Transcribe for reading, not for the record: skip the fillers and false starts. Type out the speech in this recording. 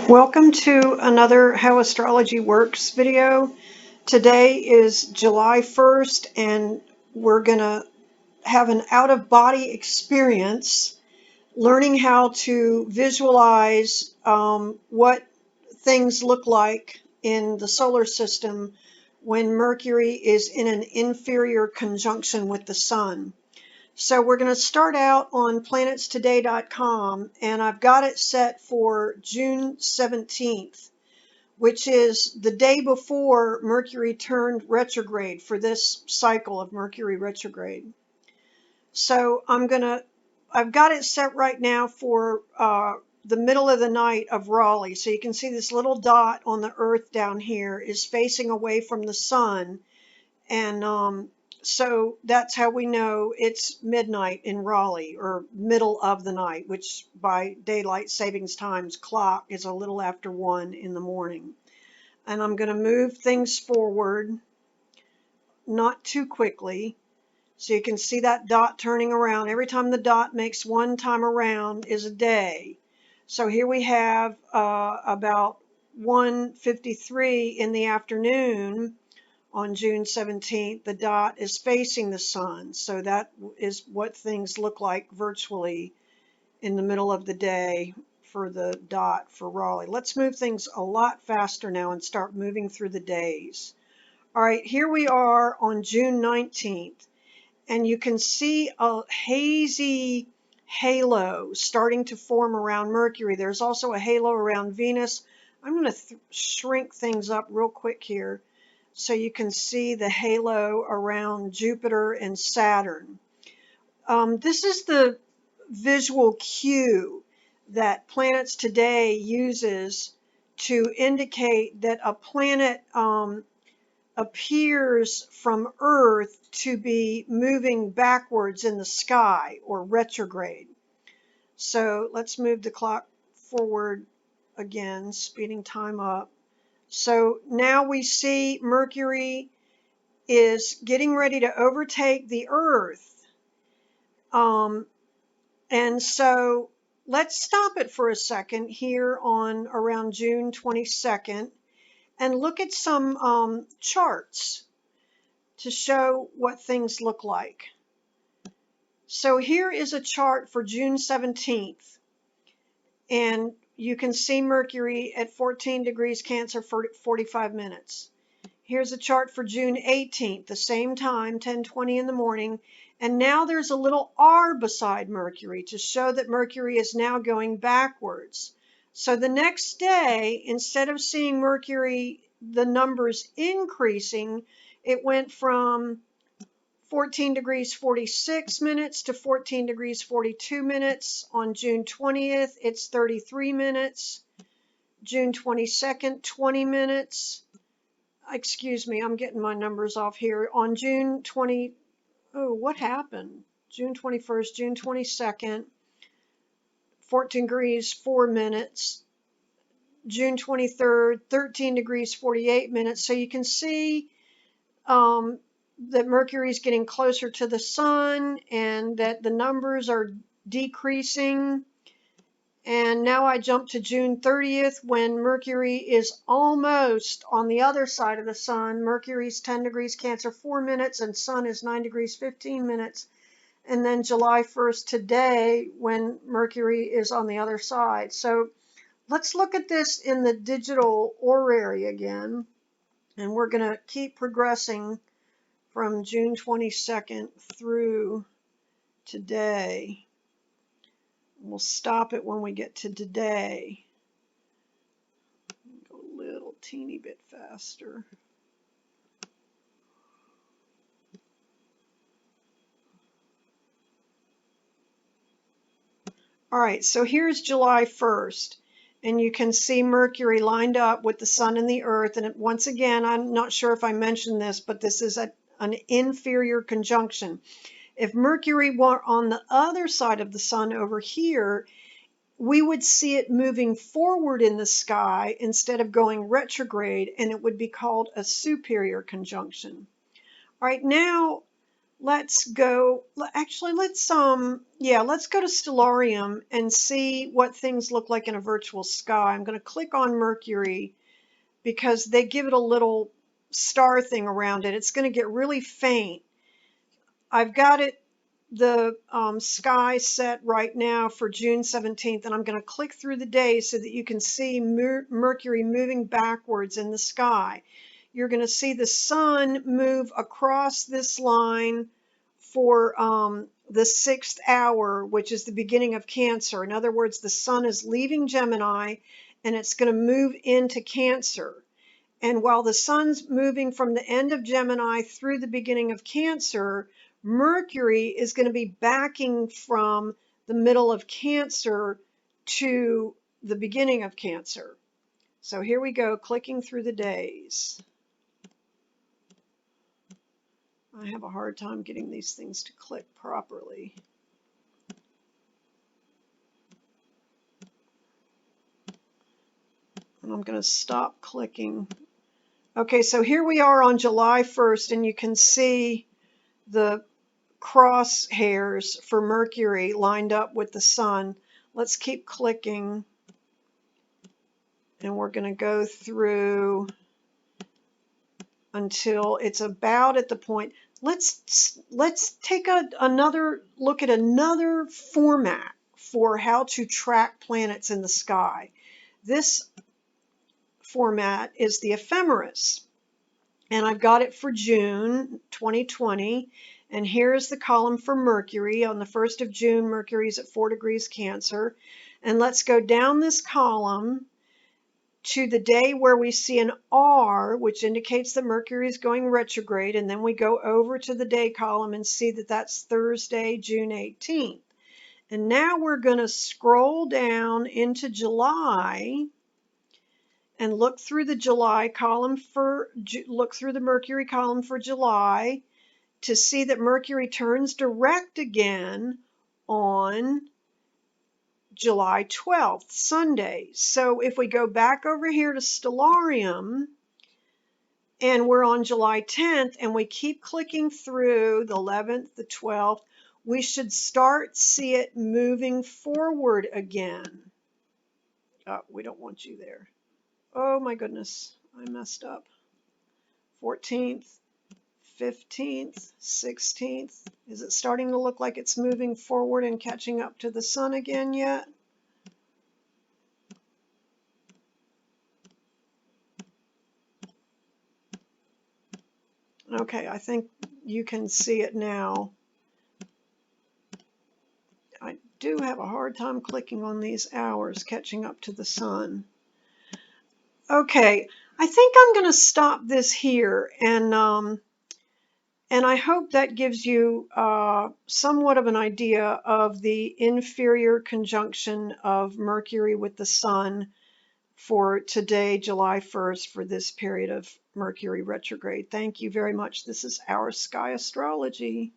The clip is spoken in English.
Welcome to another How Astrology Works video. Today is July 1st and we're going to have an out-of-body experience learning how to visualize what things look like in the solar system when Mercury is in an inferior conjunction with the Sun. So we're going to start out on planetstoday.com, and I've got it set for June 17th, which is the day before Mercury turned retrograde for this cycle of Mercury retrograde. So I've got it set right now for the middle of the night of Raleigh. So you can see this little dot on the Earth down here is facing away from the Sun, and so that's how we know it's midnight in Raleigh, or middle of the night, which by daylight savings times clock is a little after 1 in the morning. And I'm going to move things forward, not too quickly. So you can see that dot turning around. Every time the dot makes one time around is a day. So here we have about 1:53 in the afternoon. On June 17th, the dot is facing the Sun, so that is what things look like virtually in the middle of the day for the dot for Raleigh. Let's move things a lot faster now and start moving through the days. All right, here we are on June 19th, and you can see a hazy halo starting to form around Mercury. There's also a halo around Venus. I'm going to shrink things up real quick here, so you can see the halo around Jupiter and Saturn. This is the visual cue that Planets Today uses to indicate that a planet appears from Earth to be moving backwards in the sky, or retrograde. So let's move the clock forward again, speeding time up. So now we see Mercury is getting ready to overtake the Earth. And so let's stop it for a second here on around June 22nd and look at some charts to show what things look like. So here is a chart for June 17th, and you can see Mercury at 14 degrees Cancer for 45 minutes. Here's a chart for June 18th, the same time, 10:20 in the morning. And now there's a little R beside Mercury to show that Mercury is now going backwards. So the next day, instead of seeing Mercury, the numbers increasing, it went from 14 degrees 46 minutes to 14 degrees 42 minutes. On June 20th, it's 33 minutes. June 22nd, 20 minutes. Excuse me, I'm getting my numbers off here. On June 20, oh, what happened? June 21st, June 22nd, 14 degrees 4 minutes. June 23rd, 13 degrees 48 minutes. So you can see that Mercury is getting closer to the Sun and that the numbers are decreasing. And now I jump to June 30th, when Mercury is almost on the other side of the Sun. Mercury's 10 degrees Cancer 4 minutes and Sun is 9 degrees 15 minutes. And then July 1st today, when Mercury is on the other side. So let's look at this in the digital orrery again. And we're going to keep progressing from June 22nd through today. We'll stop it when we get to today. Go a little teeny bit faster. All right, so here's July 1st, and you can see Mercury lined up with the Sun and the Earth. And once again, I'm not sure if I mentioned this, but this is an inferior conjunction. If Mercury were on the other side of the Sun over here, we would see it moving forward in the sky instead of going retrograde, and it would be called a superior conjunction. All right, now let's go, actually, let's go to Stellarium and see what things look like in a virtual sky. I'm going to click on Mercury because they give it a little star thing around it. It's going to get really faint. I've got it, the sky set right now for June 17th, and I'm going to click through the days so that you can see Mercury moving backwards in the sky. You're going to see the sun move across this line for the 6th hour, which is the beginning of Cancer. In other words, the sun is leaving Gemini and it's going to move into Cancer. And while the sun's moving from the end of Gemini through the beginning of Cancer, Mercury is going to be backing from the middle of Cancer to the beginning of Cancer. So here we go, clicking through the days. I have a hard time getting these things to click properly. And I'm going to stop clicking. Okay, so here we are on July 1st, and you can see the crosshairs for Mercury lined up with the sun. Let's keep clicking, and we're going to go through until it's about at the point. Let's take another look at another format for how to track planets in the sky. This format is the ephemeris, and I've got it for June 2020. And here's the column for Mercury. On the 1st of June, Mercury's at 4 degrees Cancer. And let's go down this column to the day where we see an R, which indicates that Mercury is going retrograde. And then we go over to the day column and see that that's Thursday, June 18th. And now we're going to scroll down into July and look through the July column look through the Mercury column for July to see that Mercury turns direct again on July 12th, Sunday. So if we go back over here to Stellarium and we're on July 10th and we keep clicking through the 11th, the 12th, we should start see it moving forward again. Oh, we don't want you there. Oh my goodness, I messed up. 14th, 15th, 16th. Is it starting to look like it's moving forward and catching up to the sun again yet? Okay, I think you can see it now. I do have a hard time clicking on these hours catching up to the sun. Okay, I think I'm going to stop this here, and I hope that gives you somewhat of an idea of the inferior conjunction of Mercury with the Sun for today, July 1st, for this period of Mercury retrograde. Thank you very much. This is Our Sky Astrology.